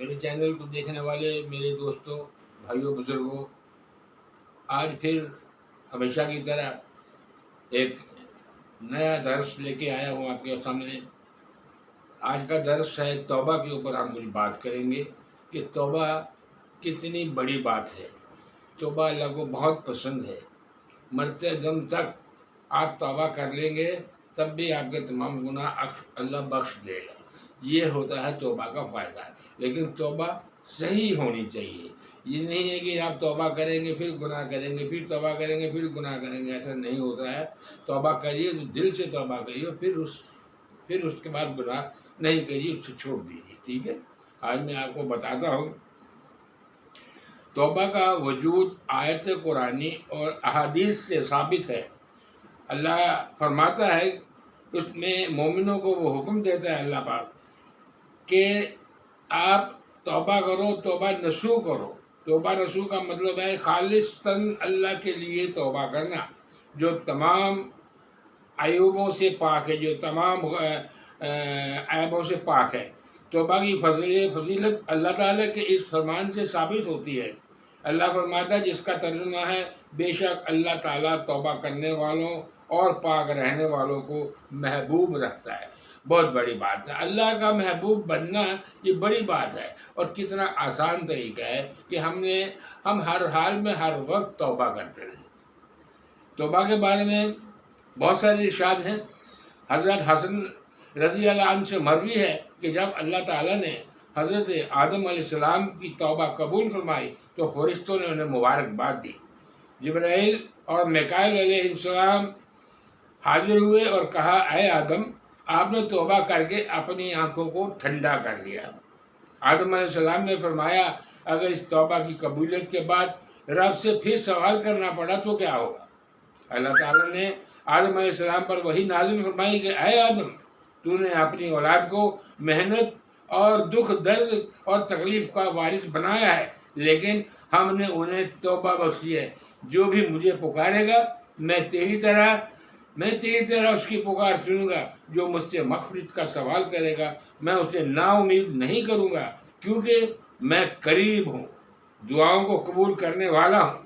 میرے چینل کو دیکھنے والے میرے دوستوں، بھائیوں، بزرگوں، آج پھر ہمیشہ کی طرح ایک نیا درس لے کے آیا ہوں آپ کے سامنے۔ آج کا درس ہے توبہ کے اوپر ہم کچھ بات کریں گے کہ توبہ کتنی بڑی بات ہے۔ توبہ اللہ کو بہت پسند ہے۔ مرتے دم تک آپ توبہ کر لیں گے تب بھی آپ کے تمام گناہ اللہ بخش دے گا۔ یہ ہوتا ہے توبہ کا فائدہ۔ لیکن توبہ صحیح ہونی چاہیے۔ یہ نہیں ہے کہ آپ توبہ کریں گے پھر گناہ کریں گے، پھر توبہ کریں گے پھر گناہ کریں گے، ایسا نہیں ہوتا ہے۔ توبہ کریے تو دل سے توبہ کریے، پھر اس کے بعد گناہ نہیں کریے، اس سے چھوڑ دیجیے، ٹھیک ہے۔ آج میں آپ کو بتاتا ہوں توبہ کا وجود آیت قرآنی اور احادیث سے ثابت ہے۔ اللہ فرماتا ہے، اس میں مومنوں کو وہ حکم دیتا ہے اللہ پاک کہ آپ توبہ کرو، توبہ نصوح کرو۔ توبہ نصوح کا مطلب ہے خالصتاً اللہ کے لیے توبہ کرنا، جو تمام عیوبوں سے پاک ہے، جو تمام عیبوں سے پاک ہے۔ توبہ کی فضیلت اللہ تعالیٰ کے اس فرمان سے ثابت ہوتی ہے۔ اللہ فرماتا ہے، جس کا ترجمہ ہے، بے شک اللہ تعالیٰ توبہ کرنے والوں اور پاک رہنے والوں کو محبوب رکھتا ہے۔ بہت بڑی بات ہے، اللہ کا محبوب بننا یہ بڑی بات ہے۔ اور کتنا آسان طریقہ ہے کہ ہم ہر حال میں ہر وقت توبہ کرتے رہیں۔ توبہ کے بارے میں بہت سارے ارشاد ہیں۔ حضرت حسن رضی اللہ عنہ سے مروی ہے کہ جب اللہ تعالیٰ نے حضرت آدم علیہ السلام کی توبہ قبول فرمائی تو فرشتوں نے انہیں مبارکباد دی۔ جبرائیل اور میکائیل علیہ السلام حاضر ہوئے اور کہا، اے آدم، آپ نے توبہ کر کے اپنی آنکھوں کو ٹھنڈا کر لیا۔ آدم علیہ السلام نے فرمایا، اگر اس توبہ کی قبولیت کے بعد رب سے پھر سوال کرنا پڑا تو کیا ہوگا؟ اللہ تعالیٰ نے آدم علیہ السلام پر وحی نازل فرمائی کہ اے آدم، تو نے اپنی اولاد کو محنت اور دکھ درد اور تکلیف کا وارث بنایا ہے، لیکن ہم نے انہیں توبہ بخشی ہے۔ جو بھی مجھے پکارے گا میں تیری طرح اس کی پکار سنوں گا۔ جو مجھ سے مغفرت کا سوال کرے گا میں اسے نا امید نہیں کروں گا، کیونکہ میں قریب ہوں، دعاؤں کو قبول کرنے والا ہوں۔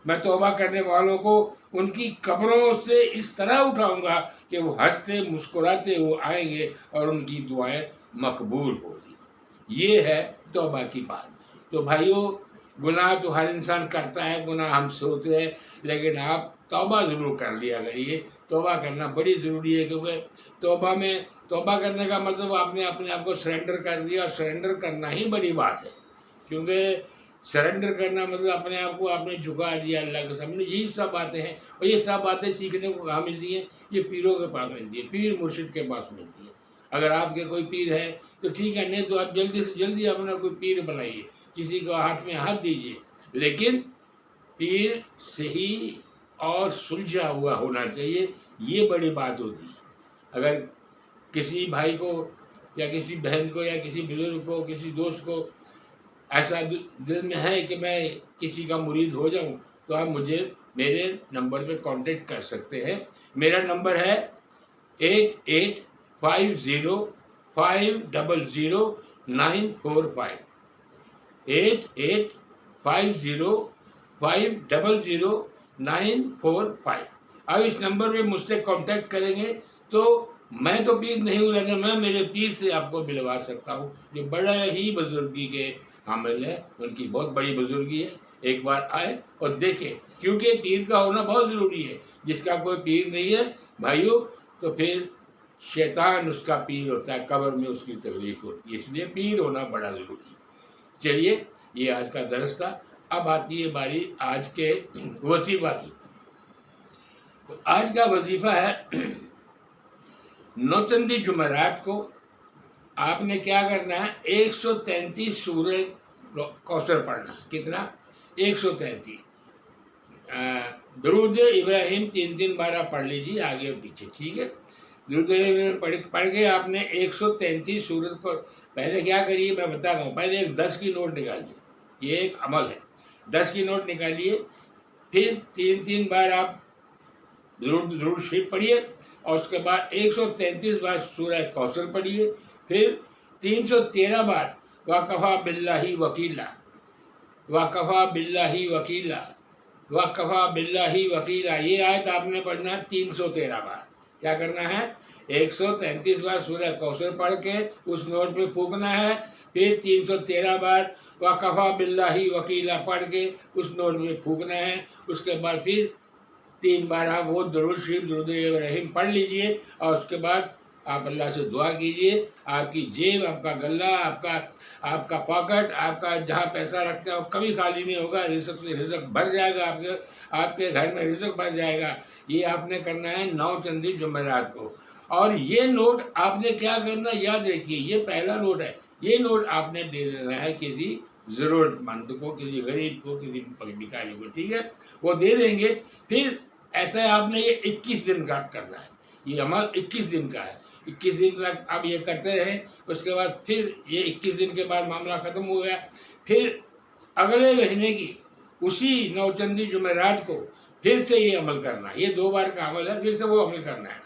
میں توبہ کرنے والوں کو ان کی قبروں سے اس طرح اٹھاؤں گا کہ وہ ہنستے مسکراتے ہوئے آئیں گے اور ان کی دعائیں مقبول ہوگی۔ یہ ہے توبہ کی بات۔ تو بھائیو، گناہ تو ہر انسان کرتا ہے، گناہ ہم سے ہوتے ہیں، لیکن آپ توبہ ضرور کر لیا کریے۔ توبہ کرنا بڑی ضروری ہے، کیونکہ توبہ کرنے کا مطلب آپ نے اپنے آپ کو سرنڈر کر دیا، اور سرنڈر کرنا ہی بڑی بات ہے۔ کیونکہ سرنڈر کرنا مطلب اپنے آپ کو آپ نے جھکا دیا اللہ کے سامنے۔ یہی سب باتیں ہیں، اور یہ سب باتیں سیکھنے کو کہاں ملتی ہیں؟ یہ پیروں کے پاس ملتی ہے، پیر مرشد کے پاس ملتی ہے۔ اگر آپ کے کوئی پیر ہے تو ٹھیک ہے، نہیں تو آپ جلدی سے جلدی اپنا کوئی پیر بنائیے، کسی کو ہاتھ میں ہاتھ دیجیے، لیکن پیر صحیح اور سلجھا ہوا ہونا چاہیے۔ یہ بڑی بات ہوتی ہے۔ اگر کسی بھائی کو یا کسی بہن کو یا کسی بزرگ کو، کسی دوست کو ایسا دل میں ہے کہ میں کسی کا مرید ہو جاؤں، تو آپ مجھے میرے نمبر پہ کانٹیکٹ کر سکتے ہیں۔ میرا نمبر ہے 8850500945 8850500945۔ اب اس نمبر پہ مجھ سے کانٹیکٹ کریں گے تو میں تو پیر نہیں ہوں، لیکن میں میرے پیر سے آپ کو ملوا سکتا ہوں، جو بڑا ہی بزرگی کے حامل ہے، ان کی بہت بڑی بزرگی ہے۔ ایک بار آئے اور دیکھیں، کیونکہ پیر کا ہونا بہت ضروری ہے۔ جس کا کوئی پیر نہیں ہے بھائیو، تو پھر شیطان اس کا پیر ہوتا ہے، قبر میں اس کی تکلیف ہوتی ہے، اس لیے پیر ہونا بڑا ضروری ہے۔ چلیے، یہ آج کا درس تھا۔ اب آتی ہے باری آج کے وظیفہ کی۔ آج کا وظیفہ ہے، نوتندی جمعرات کو آپ نے کیا کرنا ہے؟ 133 سورہ کوثر پڑھنا۔ کتنا؟ 133۔ درود ابراہیم 3 بار آپ پڑھ لیجیے، آگے اور پیچھے، ٹھیک ہے۔ درود ابراہیم پڑھ کے آپ نے 133 سورت کو پہلے کیا کریے میں بتا رہا ہوں۔ پہلے ایک 10 کی نوٹ نکالیے، یہ ایک عمل ہے۔ 10 کی نوٹ نکالیے، پھر 3 بار آپ درود شریف پڑھیے، اور اس کے بعد 133 بار سورہ کوثر پڑھیے، پھر 313 بار وَكَفَى بِاللَّهِ وَكِيلًا وَكَفَى بِاللَّهِ وَكِيلًا وَكَفَى بِاللَّهِ وَكِيلًا. یہ آیت آپ نے پڑھنا 313 بار. کیا کرنا ہے؟ 133 بار سورہ کوثر پڑھ کے اس نوٹ پہ پھونکنا ہے، پھر 313 بار وَكَفَى بِاللَّهِ وَكِيلًا پڑھ کے اس نوٹ پہ پھونکنا ہے. اس کے بعد پھر 3 بار آپ وہ درود شریف درود ابراہیم پڑھ لیجئے، اور اس کے بعد آپ اللہ سے دعا کیجئے آپ کی جیب، آپ کا گلہ، آپ کا پاکٹ، آپ کا جہاں پیسہ رکھتے ہیں وہ کبھی خالی نہیں ہوگا. رزق سے رزق بھر جائے گا، آپ کے گھر میں رزق بھر جائے گا. یہ آپ نے کرنا ہے 9 چندی جمعرات کو. اور یہ نوٹ آپ نے کیا کرنا یاد رکھیے، یہ پہلا نوٹ ہے. یہ نوٹ آپ نے دے دینا ہے کسی ضرورت مند کو، کسی غریب کو، کسی بھکاری کو. ٹھیک ہے، وہ دے دیں گے. پھر ایسا آپ نے یہ 21 دن کا کرنا ہے. یہ عمل 21 دن کا ہے. 21 دن تک آپ یہ کرتے رہیں. اس کے بعد پھر یہ 21 دن کے بعد معاملہ ختم ہو گیا. پھر اگلے مہینے کی اسی 9 چندی جمعرات کو پھر سے یہ عمل کرنا ہے. یہ 2 بار کا عمل ہے، پھر سے وہ عمل کرنا ہے.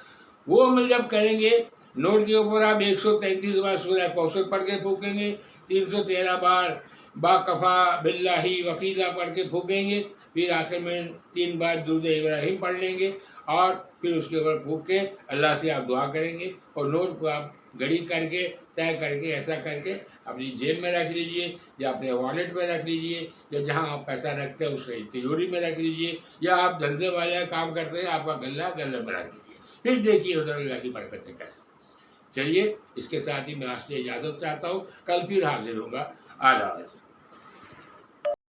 وہ عمل جب کریں گے، نوٹ کے اوپر آپ 133 بار سورہ کوثر پڑھ کے پھونکیں گے، 313 بار وَكَفَى بِاللَّهِ وَكِيلًا پڑھ کے پھونکیں گے. پھر آخر میں 3 بار درود ابراہیم پڑھ لیں گے، اور پھر اس کے اوپر پھونک کے اللہ سے آپ دعا کریں گے. اور نوٹ کو آپ گھڑی کر کے طے کر کے ایسا کر کے اپنی جیب میں رکھ لیجئے، یا اپنے والیٹ میں رکھ لیجئے، یا جہاں آپ پیسہ رکھتے ہیں اس سے تجوری میں رکھ لیجئے، یا آپ دھندے والے کام کرتے ہیں آپ کا گلہ گلے میں رکھ لیجئے. پھر دیکھیے ادھر اللہ کی برکتیں کیسے. چلیے، اس کے ساتھ ہی میں آپ سے اجازت چاہتا ہوں. کل پھر حاضر ہوں گا. آداب.